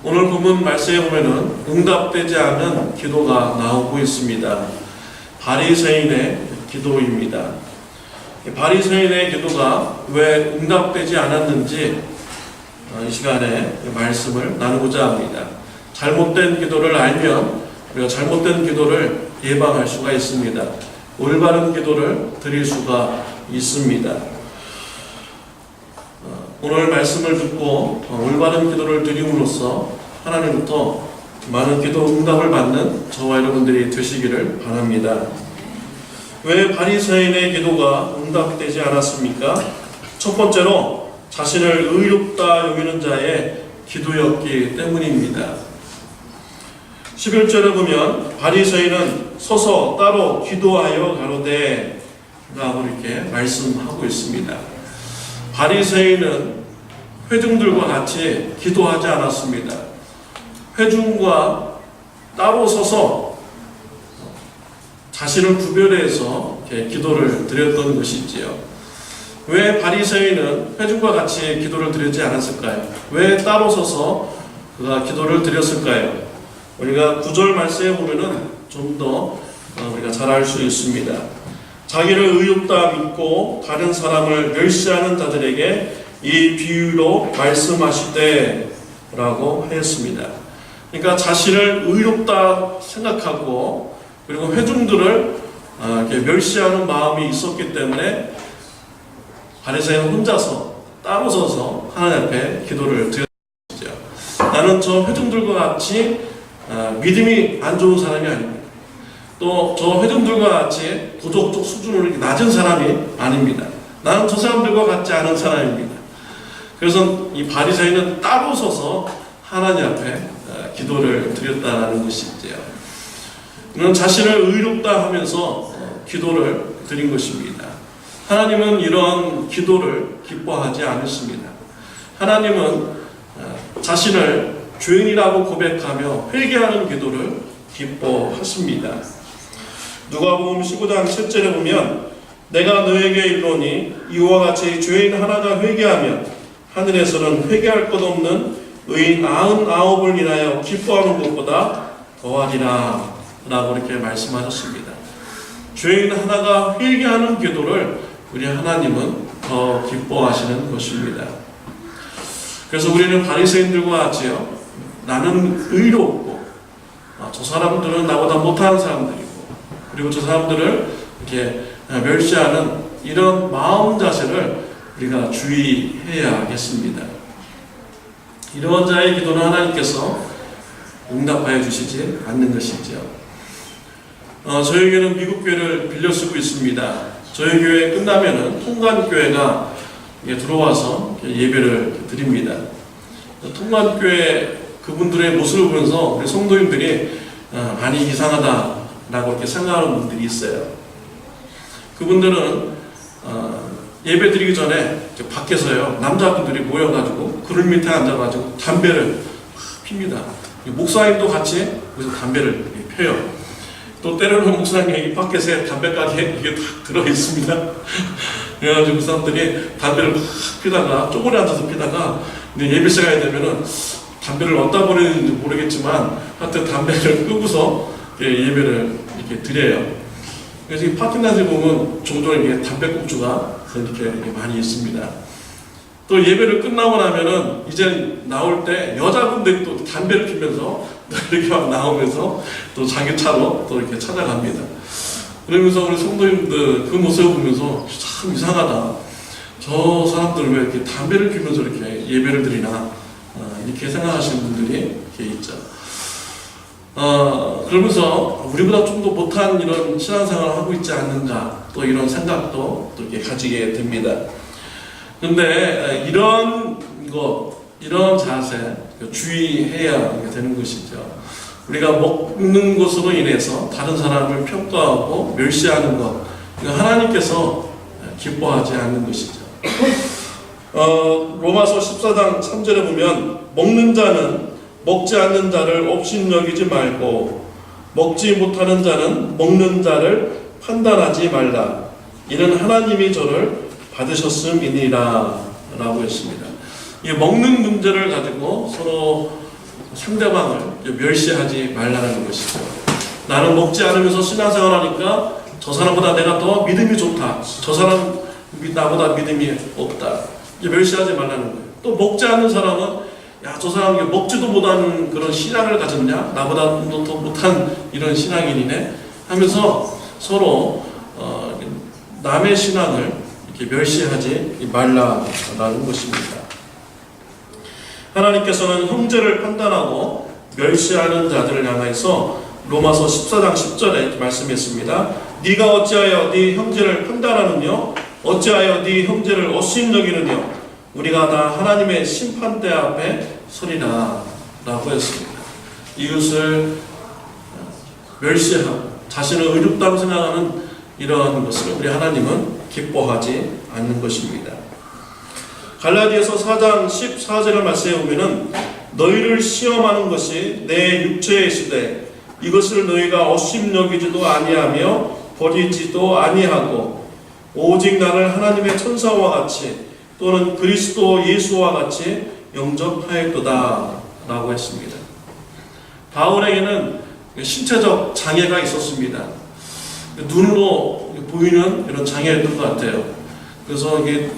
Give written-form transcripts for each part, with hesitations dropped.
오늘 본문 말씀에 보면은 응답되지 않은 기도가 나오고 있습니다. 바리새인의 기도입니다. 바리새인의 기도가 왜 응답되지 않았는지 이 시간에 말씀을 나누고자 합니다. 잘못된 기도를 알면 우리가 잘못된 기도를 예방할 수가 있습니다. 올바른 기도를 드릴 수가 있습니다. 오늘 말씀을 듣고 올바른 기도를 드림으로써 하나님부터 많은 기도 응답을 받는 저와 여러분들이 되시기를 바랍니다. 왜 바리새인의 기도가 응답되지 않았습니까? 첫 번째로 자신을 의롭다 여기는 자의 기도였기 때문입니다. 11절에 보면 바리새인은 서서 따로 기도하여 가로되 라고 이렇게 말씀하고 있습니다. 바리새인은 회중들과 같이 기도하지 않았습니다. 회중과 따로 서서 자신을 구별해서 기도를 드렸던 것이지요. 왜 바리새인은 회중과 같이 기도를 드리지 않았을까요? 왜 따로 서서 그가 기도를 드렸을까요? 우리가 9절 말씀에 보면은 좀 더 우리가 잘 알 수 있습니다. 자기를 의롭다 믿고 다른 사람을 멸시하는 자들에게 이 비유로 말씀하시되 라고 했습니다. 그러니까 자신을 의롭다 생각하고 그리고 회중들을 멸시하는 마음이 있었기 때문에 바리새인은 혼자서 따로 서서 하나님 앞에 기도를 드렸죠. 나는 저 회중들과 같이 믿음이 안 좋은 사람이 아닙니다. 또 저 회중들과 같이 도덕적 수준으로 낮은 사람이 아닙니다. 나는 저 사람들과 같지 않은 사람입니다. 그래서 이 바리새인은 따로 서서 하나님 앞에 기도를 드렸다는 것이지요. 그는 자신을 의롭다 하면서 기도를 드린 것입니다. 하나님은 이런 기도를 기뻐하지 않으십니다. 하나님은 자신을 죄인이라고 고백하며 회개하는 기도를 기뻐하십니다. 누가복음 19장 7절에 보면 내가 너에게 이르노니 이와 같이 죄인 하나가 회개하면 하늘에서는 회개할 것 없는 의인 99을 인하여 기뻐하는 것보다 더하리라 라고 이렇게 말씀하셨습니다. 죄인 하나가 회개하는 기도를 우리 하나님은 더 기뻐하시는 것입니다. 그래서 우리는 바리새인들과 같이요, 나는 의롭고 저 사람들은 나보다 못하는 사람들이고 그리고 저 사람들을 이렇게 멸시하는 이런 마음 자세를 우리가 주의해야겠습니다. 이런 자의 기도는 하나님께서 응답하여 주시지 않는 것이죠. 저에게는 미국 교회를 빌려 쓰고 있습니다. 저희 교회 끝나면은 통관교회가 들어와서 예배를 드립니다. 통관교회 그분들의 모습을 보면서 우리 성도님들이 많이 이상하다라고 이렇게 생각하는 분들이 있어요. 그분들은 예배 드리기 전에 밖에서요, 남자분들이 모여가지고 그물 밑에 앉아가지고 담배를 핍니다. 목사님도 같이 거기서 담배를 펴요. 또 때로는 목사님이 밖에서 담배가게 이게 다 들어있습니다. 그래가지고 그 사람들이 담배를 막 피다가, 쪼그려 앉아서 피다가, 근데 예배 시간이 되면은 담배를 어디다 버리는지 모르겠지만, 하여튼 담배를 끄고서 예배를 이렇게 드려요. 그래서 이 파킹란에 보면 종종 이렇게 담배꽁초가 이렇게 많이 있습니다. 또 예배를 끝나고 나면은 이제 나올 때 여자분들이 또 담배를 피면서 이렇게 막 나오면서 또 자기 차로 또 이렇게 찾아갑니다. 그러면서 우리 성도님들 그 모습을 보면서 참 이상하다. 저 사람들 왜 이렇게 담배를 피면서 이렇게 예배를 드리나 이렇게 생각하시는 분들이 이렇게 있죠. 그러면서 우리보다 좀 더 못한 이런 신앙생활을 하고 있지 않는가 또 이런 생각도 또 이렇게 가지게 됩니다. 그런데 이런 자세 주의해야 되는 것이죠. 우리가 먹는 것으로 인해서 다른 사람을 평가하고 멸시하는 것, 하나님께서 기뻐하지 않는 것이죠. 로마서 14장 3절에 보면 먹는 자는 먹지 않는 자를 업신여기지 말고 먹지 못하는 자는 먹는 자를 판단하지 말라. 이는 하나님이 저를 받으셨음이니라 라고 했습니다. 이 먹는 문제를 가지고 서로 상대방을 멸시하지 말라는 것이죠. 나는 먹지 않으면서 신앙생활하니까 저 사람보다 내가 더 믿음이 좋다. 저 사람 나보다 믿음이 없다. 멸시하지 말라는 거예요. 또 먹지 않는 사람은 야, 저 사람 먹지도 못하는 그런 신앙을 가졌냐? 나보다 더 못한 이런 신앙인이네? 하면서 서로 남의 신앙을 이렇게 멸시하지 말라라는 것입니다. 하나님께서는 형제를 판단하고 멸시하는 자들을 향해서 로마서 14장 10절에 말씀했습니다. 네가 어찌하여 네 형제를 판단하느냐? 어찌하여 네 형제를 업신여기느냐? 우리가 다 하나님의 심판대 앞에 서리라 라고 했습니다. 이웃을 멸시하고 자신을 의롭다고 생각하는 이러한 것을 우리 하나님은 기뻐하지 않는 것입니다. 갈라디아서 4장 14절의 말씀에 보면은 너희를 시험하는 것이 내 육체의 시대 이것을 너희가 업신여기지도 아니하며 버리지도 아니하고 오직 나를 하나님의 천사와 같이 또는 그리스도 예수와 같이 영접하였도다 라고 했습니다. 바울에게는 신체적 장애가 있었습니다. 눈으로 보이는 이런 장애였던 것 같아요. 그래서 이게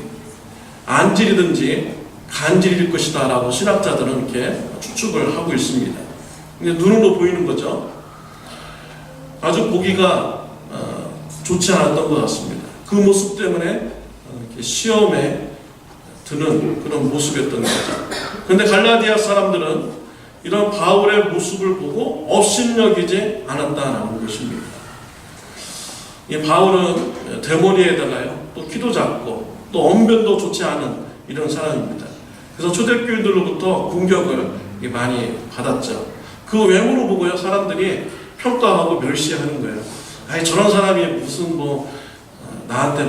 안질이든지 간질일 것이다 라고 신학자들은 이렇게 추측을 하고 있습니다. 눈으로 보이는 거죠. 아주 보기가 좋지 않았던 것 같습니다. 그 모습 때문에 이렇게 시험에 드는 그런 모습이었던 거죠. 그런데 갈라디아 사람들은 이런 바울의 모습을 보고 업신여기지 않았다는 것입니다. 이 바울은 대머리에다가요, 또 키도 작고 또 언변도 좋지 않은 이런 사람입니다. 그래서 초대교인들로부터 공격을 많이 받았죠. 그 외모를 보고요, 사람들이 평가하고 멸시하는 거예요. 아니 저런 사람이 무슨 나한테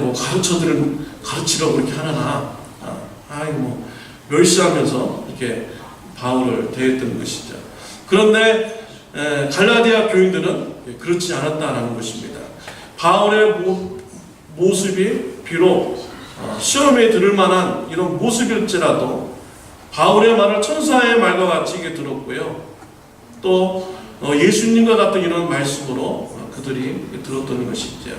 가르치려고 그렇게 하나? 멸시하면서 이렇게 바울을 대했던 것이죠. 그런데 갈라디아 교인들은 그렇지 않았다는 것입니다. 바울의 모습이 비록 시험에 들을 만한 이런 모습일지라도 바울의 말을 천사의 말과 같이 들었고요. 또 예수님과 같은 이런 말씀으로 그들이 들었던 것이죠.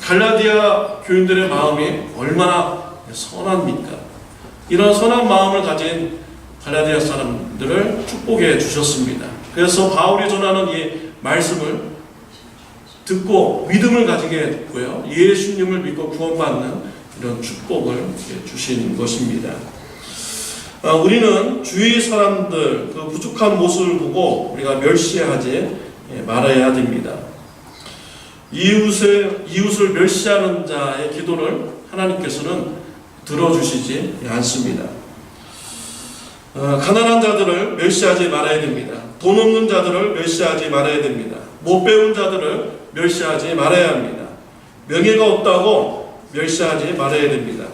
갈라디아 교인들의 마음이 얼마나 선합니까? 이런 선한 마음을 가진 갈라디아 사람들을 축복해 주셨습니다. 그래서 바울이 전하는 이 말씀을 듣고 믿음을 가지게 했고요. 예수님을 믿고 구원받는 이런 축복을 주신 것입니다. 우리는 주위 사람들 그 부족한 모습을 보고 우리가 멸시하지 말아야 됩니다. 이웃을 멸시하는 자의 기도를 하나님께서는 들어주시지 않습니다. 가난한 자들을 멸시하지 말아야 됩니다. 돈 없는 자들을 멸시하지 말아야 됩니다. 못 배운 자들을 멸시하지 말아야 합니다. 명예가 없다고 멸시하지 말아야 됩니다.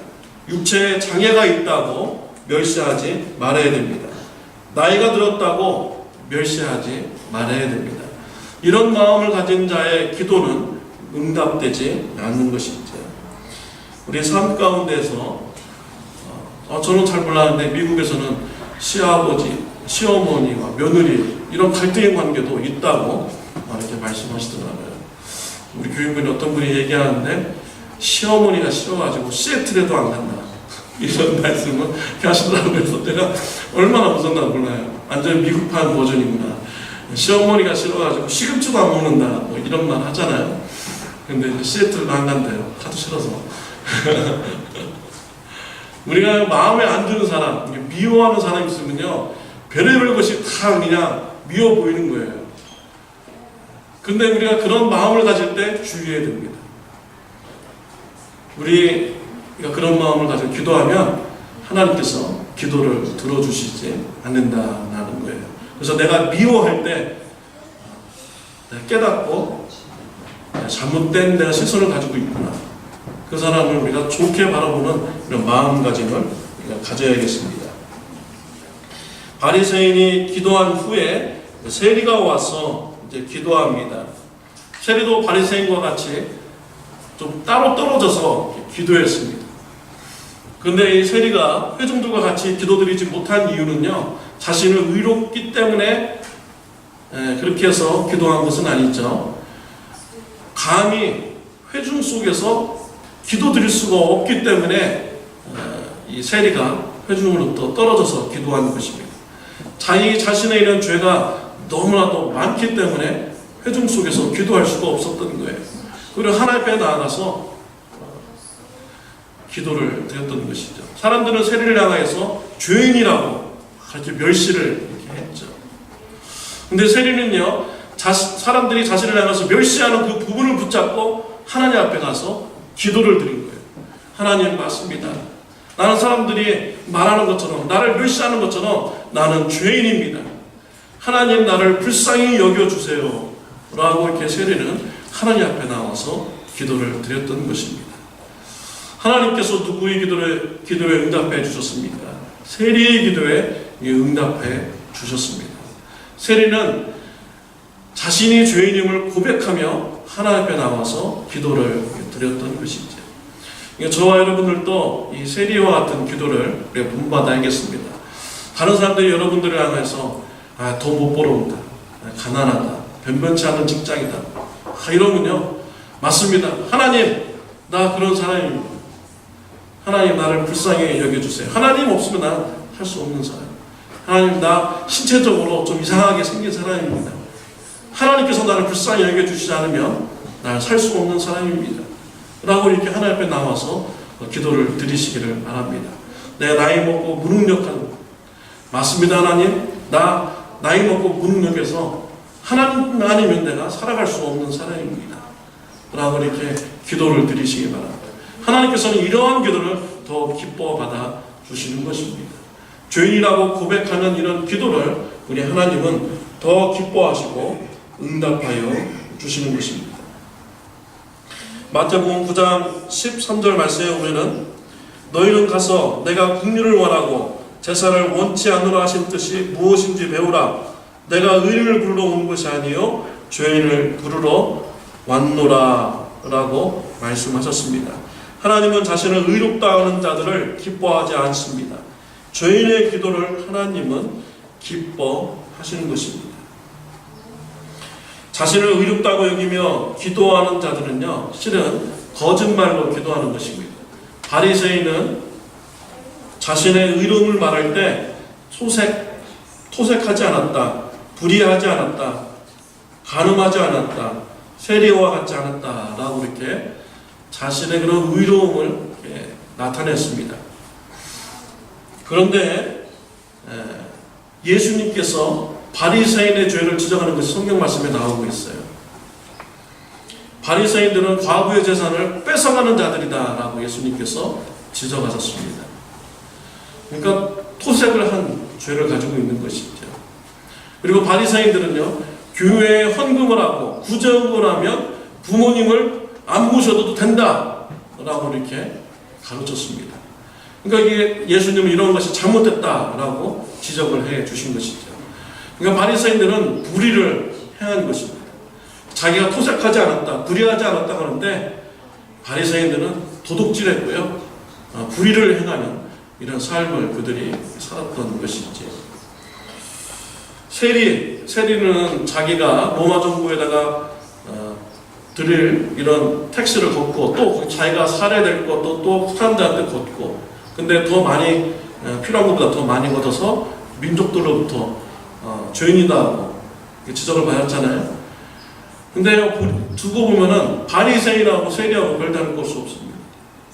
육체에 장애가 있다고 멸시하지 말아야 됩니다. 나이가 들었다고 멸시하지 말아야 됩니다. 이런 마음을 가진 자의 기도는 응답되지 않는 것이죠. 우리 삶 가운데서 저는 잘 몰랐는데 미국에서는 시아버지, 시어머니와 며느리 이런 갈등의 관계도 있다고 이렇게 말씀하시더라고요. 우리 교인분이 어떤 분이 얘기하는데 시어머니가 싫어가지고 시애틀에도 안 간다 이런 말씀을 하시더라고요. 그래서 제가 얼마나 웃었나 몰라요. 완전 미국판 버전이구나. 시어머니가 싫어가지고 시금치도 안 먹는다 이런 말 하잖아요. 근데 시애틀도 안 간대요. 하도 싫어서. 우리가 마음에 안 드는 사람, 미워하는 사람이 있으면요, 별의별 것이 다 그냥 미워 보이는 거예요. 근데 우리가 그런 마음을 가질 때 주의해야 됩니다. 우리가 그런 마음을 가지고 기도하면 하나님께서 기도를 들어주시지 않는다는 거예요. 그래서 내가 미워할 때 내가 깨닫고 잘못된 내가 시선을 가지고 있구나. 그 사람을 우리가 좋게 바라보는 이런 마음가짐을 우리가 가져야겠습니다. 바리새인이 기도한 후에 세리가 와서 이제 기도합니다. 세리도 바리새인과 같이 좀 따로 떨어져서 기도했습니다. 그런데 이 세리가 회중들과 같이 기도드리지 못한 이유는요, 자신을 의롭기 때문에 그렇게 해서 기도한 것은 아니죠. 감히 회중 속에서 기도드릴 수가 없기 때문에 이 세리가 회중으로부터 떨어져서 기도한 것입니다. 자기 자신에 이런 죄가 너무나도 많기 때문에 회중 속에서 기도할 수가 없었던 거예요. 그리고 하나님 앞에 나아가서 기도를 드렸던 것이죠. 사람들은 세리를 향해서 죄인이라고 그렇게 멸시를 이렇게 했죠. 근데 세리는요, 사람들이 자신을 향해서 멸시하는 그 부분을 붙잡고 하나님 앞에 가서 기도를 드린 거예요. 하나님, 맞습니다. 나는 사람들이 말하는 것처럼, 나를 멸시하는 것처럼 나는 죄인입니다. 하나님, 나를 불쌍히 여겨주세요. 라고 이렇게 세리는 하나님 앞에 나와서 기도를 드렸던 것입니다. 하나님께서 누구의 기도에 응답해 주셨습니까? 세리의 기도에 응답해 주셨습니다. 세리는 자신이 죄인임을 고백하며 하나님 앞에 나와서 기도를 드렸던 것이죠. 저와 여러분들도 이 세리와 같은 기도를 본받아야겠습니다. 다른 사람들이 여러분들을 향해서 돈 못 벌어온다, 가난하다, 변변치 않은 직장이다, 이러면요, 맞습니다. 하나님, 나 그런 사람입니다. 하나님, 나를 불쌍히 여겨주세요. 하나님 없으면 난 할 수 없는 사람. 하나님, 나 신체적으로 좀 이상하게 생긴 사람입니다. 하나님께서 나를 불쌍히 여겨주시지 않으면 난 살 수 없는 사람입니다. 라고 이렇게 하나님 앞에 나와서 기도를 드리시기를 바랍니다. 내가 나이 먹고 무능력한, 맞습니다. 하나님, 나 나이 먹고 무능력해서 하나님 아니면 내가 살아갈 수 없는 사람입니다. 라고 이렇게 기도를 드리시기 바랍니다. 하나님께서는 이러한 기도를 더 기뻐 받아 주시는 것입니다. 죄인이라고 고백하는 이런 기도를 우리 하나님은 더 기뻐하시고 응답하여 주시는 것입니다. 마태복음 9장 13절 말씀에 보면은 너희는 가서 내가 긍휼을 원하고 제사를 원치 않으라 하신 뜻이 무엇인지 배우라. 내가 의인을 부르러 온 것이 아니요 죄인을 부르러 왔노라 라고 말씀하셨습니다. 하나님은 자신을 의롭다 하는 자들을 기뻐하지 않습니다. 죄인의 기도를 하나님은 기뻐하시는 것입니다. 자신을 의롭다고 여기며 기도하는 자들은요, 실은 거짓말로 기도하는 것입니다. 바리새인은 자신의 의로움을 말할 때 토색하지 않았다, 불의하지 않았다, 간음하지 않았다, 세리와 같지 않았다 라고 이렇게 자신의 그런 의로움을 나타냈습니다. 그런데 예수님께서 바리새인의 죄를 지적하는 것이 성경 말씀에 나오고 있어요. 바리새인들은 과부의 재산을 뺏어가는 자들이다 라고 예수님께서 지적하셨습니다. 그러니까 토색을 한 죄를 가지고 있는 것이죠. 그리고 바리새인들은요, 교회에 헌금을 하고 구제헌금을 하면 부모님을 안 모셔도 된다 라고 이렇게 가르쳤습니다. 그러니까 이게 예수님은 이런 것이 잘못됐다라고 지적을 해 주신 것이죠. 그러니까 바리새인들은 불의를 행한 것입니다. 자기가 토색하지 않았다, 불의하지 않았다 하는데 바리새인들은 도둑질했고요, 불의를 행하는 이런 삶을 그들이 살았던 것이지. 세리는 자기가 로마 정부에다가 드릴 이런 택시를 걷고 또 자기가 살해될 것도 또 사람들한테 걷고, 근데 더 많이 필요한 것보다 더 많이 걷어서 민족들로부터 죄인이다 하고 지적을 받았잖아요. 근데 두고 보면은 바리새인하고 세리하고 별다른 것이 없습니다.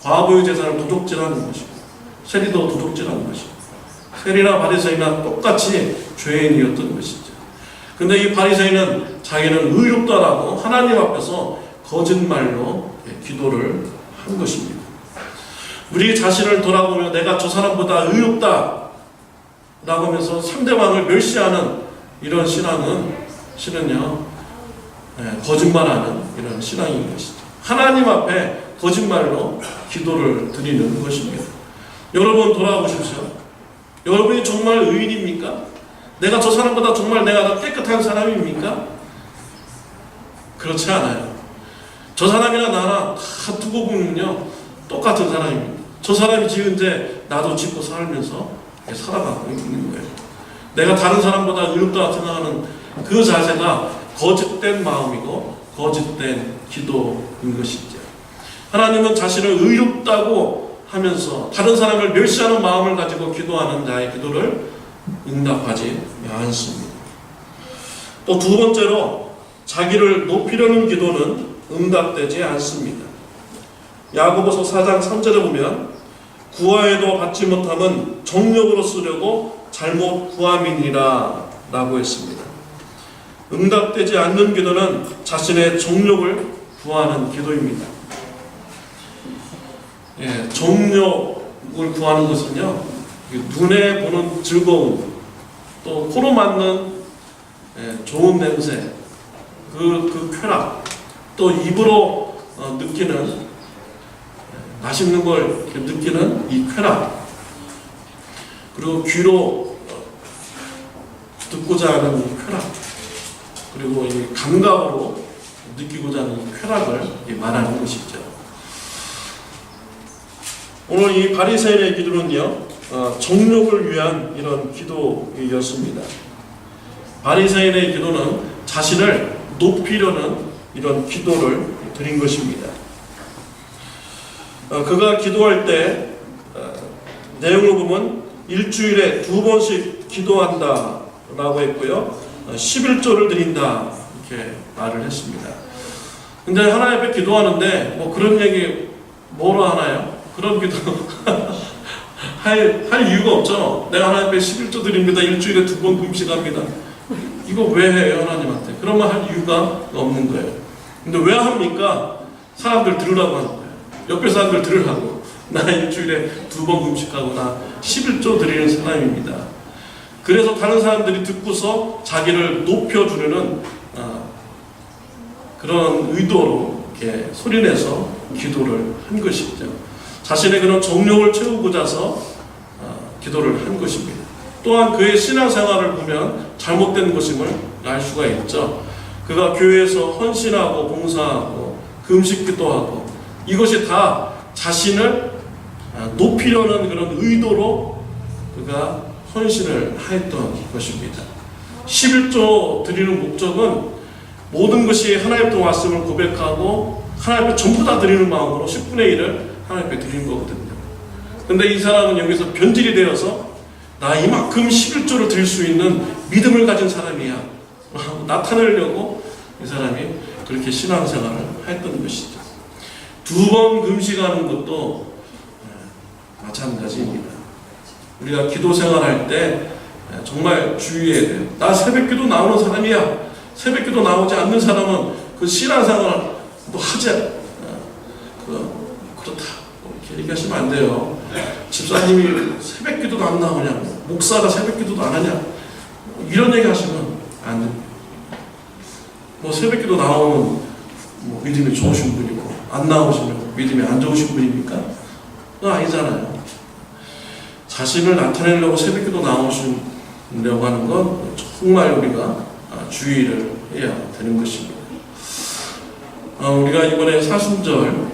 과부의 재산을 도둑질하는 것이고 세리도 도둑질하는 것이고 세리나 바리새인이나 똑같이 죄인이었던 것이죠. 근데 이 바리새인은 자기는 의롭다라고 하나님 앞에서 거짓말로 기도를 한 것입니다. 우리 자신을 돌아보며 내가 저 사람보다 의롭다 라고 하면서 상대방을 멸시하는 이런 신앙은 실은요, 거짓말하는 이런 신앙인 것이죠. 하나님 앞에 거짓말로 기도를 드리는 것입니다. 여러분 돌아보십시오. 여러분이 정말 의인입니까? 내가 저 사람보다 정말 내가 깨끗한 사람입니까? 그렇지 않아요. 저 사람이나 나나 다 두고 보면요, 똑같은 사람입니다. 저 사람이 지은 죄 나도 짓고 살면서 살아가고 있는 거예요. 내가 다른 사람보다 의롭다 생각하는 그 자세가 거짓된 마음이고 거짓된 기도인 것이죠. 하나님은 자신을 의롭다고 하면서 다른 사람을 멸시하는 마음을 가지고 기도하는 자의 기도를 응답하지 않습니다. 또 두 번째로 자기를 높이려는 기도는 응답되지 않습니다. 야고보서 4장 3절에 보면 구하여도 받지 못함은 정욕으로 쓰려고 잘못 구함이니라 라고 했습니다. 응답되지 않는 기도는 자신의 정욕을 구하는 기도입니다. 정욕을 구하는 것은요, 눈에 보는 즐거움, 또 코로 맡는 좋은 냄새, 그 쾌락, 또 입으로 느끼는 맛있는 걸 느끼는 이 쾌락, 그리고 귀로 듣고자 하는 이 쾌락, 그리고 이 감각으로 느끼고자 하는 이 쾌락을 말하는 것이죠. 오늘 이 바리새인의 기도는요, 정욕을 위한 이런 기도였습니다. 바리새인의 기도는 자신을 높이려는 이런 기도를 드린 것입니다. 그가 기도할 때 내용을 보면 일주일에 2번씩 기도한다 라고 했고요, 11조를 드린다 이렇게 말을 했습니다. 근데 하나님 앞에 기도하는데 뭐 그런 얘기 뭐로 하나요? 그런 기도 할 이유가 없죠. 내가 하나님 앞에 11조 드립니다, 일주일에 2번 금식합니다, 이거 왜 해요 하나님한테? 그러면 할 이유가 없는 거예요. 근데 왜 합니까? 사람들 들으라고 하는 거예요. 옆에 사람들 들으라고. 나 일주일에 2번 금식하고 나 11조 드리는 사람입니다. 그래서 다른 사람들이 듣고서 자기를 높여주려는 그런 의도로 이렇게 소리내서 기도를 한 것이죠. 자신의 그런 정욕을 채우고자서 기도를 한 것입니다. 또한 그의 신앙생활을 보면 잘못된 것임을 알 수가 있죠. 그가 교회에서 헌신하고 봉사하고 금식기도 하고 이것이 다 자신을 높이려는 그런 의도로 그가 헌신을 하였던 것입니다. 11조 드리는 목적은 모든 것이 하나님 앞에 왔음을 고백하고 하나님 앞에 전부 다 드리는 마음으로 10분의 1을 하나님 앞에 드리는 거거든요. 근데 이 사람은 여기서 변질이 되어서 나 이만큼 11조를 드릴 수 있는 믿음을 가진 사람이야 나타내려고 이 사람이 그렇게 신앙생활을 했던 것이죠. 2번 금식하는 것도 마찬가지입니다. 우리가 기도 생활할 때 정말 주의해야 돼요. 나 새벽기도 나오는 사람이야. 새벽기도 나오지 않는 사람은 그 신앙생활 또 하지 그렇다 이렇게 얘기하시면 안 돼요. 집사님이 새벽기도도 안 나오냐, 목사가 새벽기도도 안 하냐, 이런 얘기 하시면 안 됩니다. 뭐 새벽기도 나오면 뭐 믿음이 좋으신 분이고 안 나오시면 믿음이 안 좋으신 분입니까? 그건 아니잖아요. 자신을 나타내려고 새벽기도 나오시려고 하는 건 정말 우리가 주의를 해야 되는 것입니다. 우리가 이번에 사순절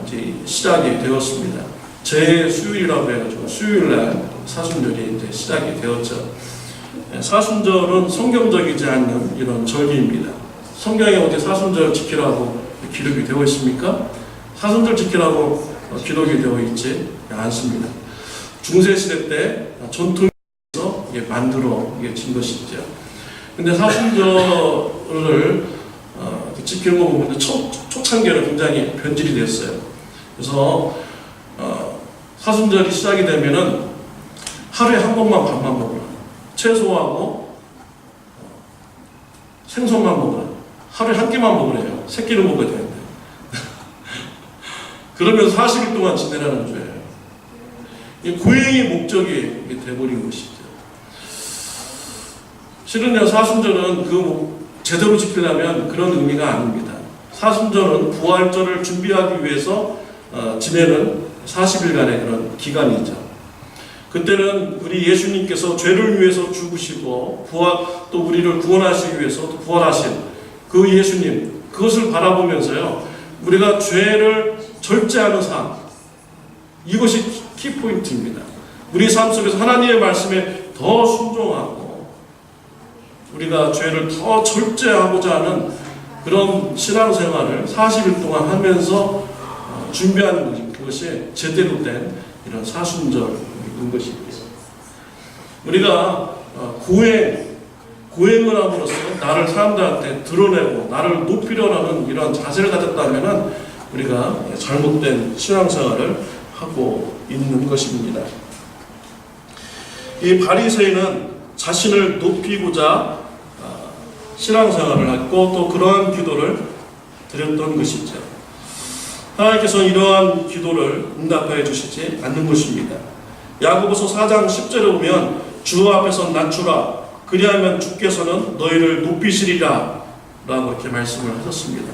이제 시작이 되었습니다. 제 수요일이라고 해가지고 수요일날 사순절이 이제 시작이 되었죠. 사순절은 성경적이지 않는 이런 절기입니다. 성경에 어디 사순절 지키라고 기록이 되어 있습니까? 사순절 지키라고 기록이 되어 있지 않습니다. 중세시대 때 전통에서 만들어진 것이죠. 근데 사순절을 지키는 거 보면 초창기에는 굉장히 변질이 됐어요. 그래서 사순절이 시작이 되면은 하루에 한 번만 밥만 먹으라. 채소하고 생선만 먹으라. 하루에 한 끼만 먹으래요. 세 끼를 먹어야 되는데. 그러면서 40일 동안 지내라는 죄예요. 구행의 목적이 돼버린 것이죠. 실은요, 사순절은 제대로 지키려면 그런 의미가 아닙니다. 사순절은 부활절을 준비하기 위해서 지내는 40일간의 그런 기간이죠. 그때는 우리 예수님께서 죄를 위해서 죽으시고 또 우리를 구원하시기 위해서 또 부활하신 그 예수님, 그것을 바라보면서요, 우리가 죄를 절제하는 삶, 이것이 키포인트입니다. 우리 삶 속에서 하나님의 말씀에 더 순종하고 우리가 죄를 더 절제하고자 하는 그런 신앙생활을 40일 동안 하면서 준비하는 그것이 제대로 된 이런 사순절인 것입니다. 우리가 고행을 함으로써 나를 사람들한테 드러내고 나를 높이려는 하는 이런 자세를 가졌다면 우리가 잘못된 신앙생활을 하고 있는 것입니다. 이 바리새인은 자신을 높이고자 신앙생활을 했고 또 그러한 기도를 드렸던 것이죠. 하나님께서 이러한 기도를 응답하여 주시지 않는 것입니다. 야고보서 4장 10절에 보면 주 앞에서 낮추라 그리하면 주께서는 너희를 높이시리라 라고 이렇게 말씀을 하셨습니다.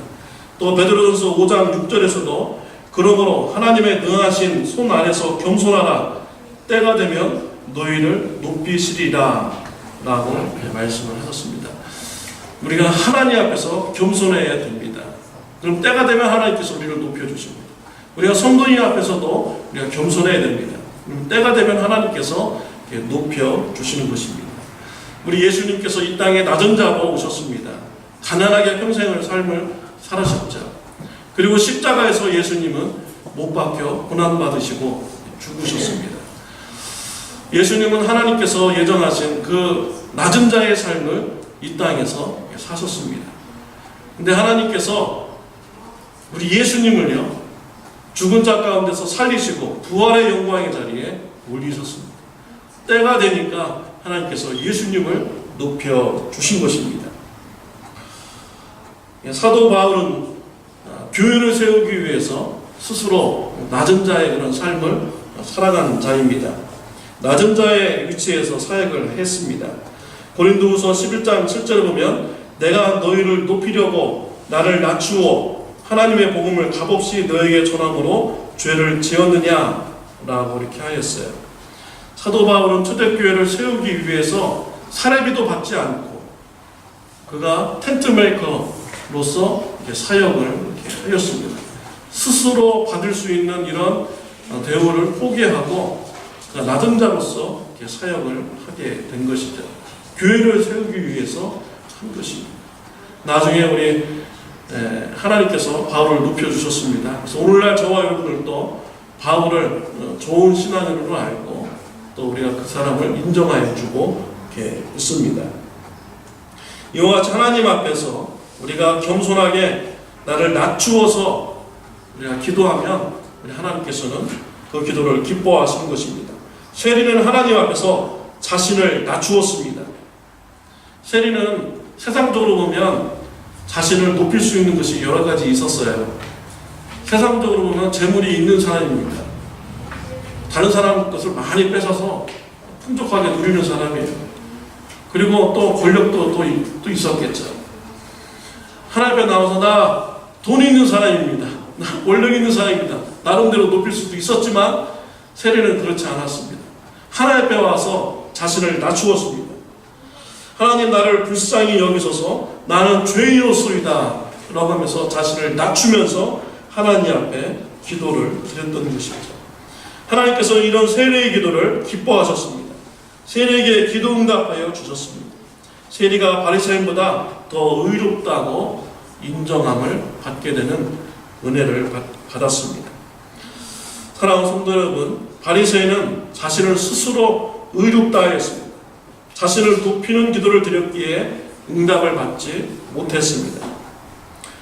또 베드로전서 5장 6절에서도 그러므로 하나님의 능하신 손 안에서 겸손하라 때가 되면 너희를 높이시리라 라고 말씀을 하셨습니다. 우리가 하나님 앞에서 겸손해야 됩니다. 그럼 때가 되면 하나님께서 우리를 높여주십니다. 우리가 성도님 앞에서도 우리가 겸손해야 됩니다. 때가 되면 하나님께서 높여주시는 것입니다. 우리 예수님께서 이 땅에 낮은 자로 오셨습니다. 가난하게 평생을 삶을 살으셨죠. 그리고 십자가에서 예수님은 못 박혀 고난받으시고 죽으셨습니다. 예수님은 하나님께서 예정하신 그 낮은 자의 삶을 이 땅에서 사셨습니다. 근데 하나님께서 우리 예수님을요 죽은 자 가운데서 살리시고 부활의 영광의 자리에 올리셨습니다. 때가 되니까 하나님께서 예수님을 높여주신 것입니다. 사도 바울은 교회를 세우기 위해서 스스로 낮은 자의 그런 삶을 살아가는 자입니다. 낮은 자의 위치에서 사역을 했습니다. 고린도후서 11장 7절에 보면 내가 너희를 높이려고 나를 낮추어 하나님의 복음을 값없이 너에게 전함으로 죄를 지었느냐 라고 이렇게 하였어요. 사도 바울은 초대교회를 세우기 위해서 사례비도 받지 않고 그가 텐트메이커로서 이렇게 사역을 이렇게 하였습니다. 스스로 받을 수 있는 이런 대우를 포기하고 낮은 자로서 이렇게 사역을 하게 된 것이죠. 교회를 세우기 위해서 한 것입니다. 나중에 우리 하나님께서 바울을 높여주셨습니다. 그래서 오늘날 저와 여러분들도 바울을 좋은 신앙인으로 알고 또 우리가 그 사람을 인정하여 주고 이렇게 있습니다. 이와 같이 하나님 앞에서 우리가 겸손하게 나를 낮추어서 우리가 기도하면 우리 하나님께서는 그 기도를 기뻐하시는 것입니다. 세리는 하나님 앞에서 자신을 낮추었습니다. 세리는 세상적으로 보면 자신을 높일 수 있는 것이 여러 가지 있었어요. 세상적으로 보면 재물이 있는 사람입니다. 다른 사람 것을 많이 뺏어서 풍족하게 누리는 사람이에요. 그리고 또 권력도 또 있었겠죠. 하나님 앞에 나와서 나 돈 있는 사람입니다. 나 권력 있는 사람입니다. 나름대로 높일 수도 있었지만 세리는 그렇지 않았습니다. 하나님 앞에 와서 자신을 낮추었습니다. 하나님 나를 불쌍히 여기소서 나는 죄인이로소이다 라고 하면서 자신을 낮추면서 하나님 앞에 기도를 드렸던 것이죠. 하나님께서 이런 세리의 기도를 기뻐하셨습니다. 세리에게 기도 응답하여 주셨습니다. 세리가 바리새인보다 더 의롭다고 인정함을 받게 되는 은혜를 받았습니다. 사랑하는 성도 여러분, 바리새인은 자신을 스스로 의롭다 하였습니다. 자신을 높이는 기도를 드렸기에 응답을 받지 못했습니다.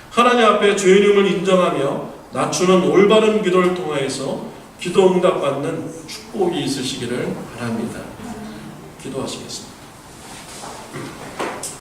하나님 앞에 죄인임을 인정하며 낮추는 올바른 기도를 통하여서 기도 응답받는 축복이 있으시기를 바랍니다. 기도하시겠습니다.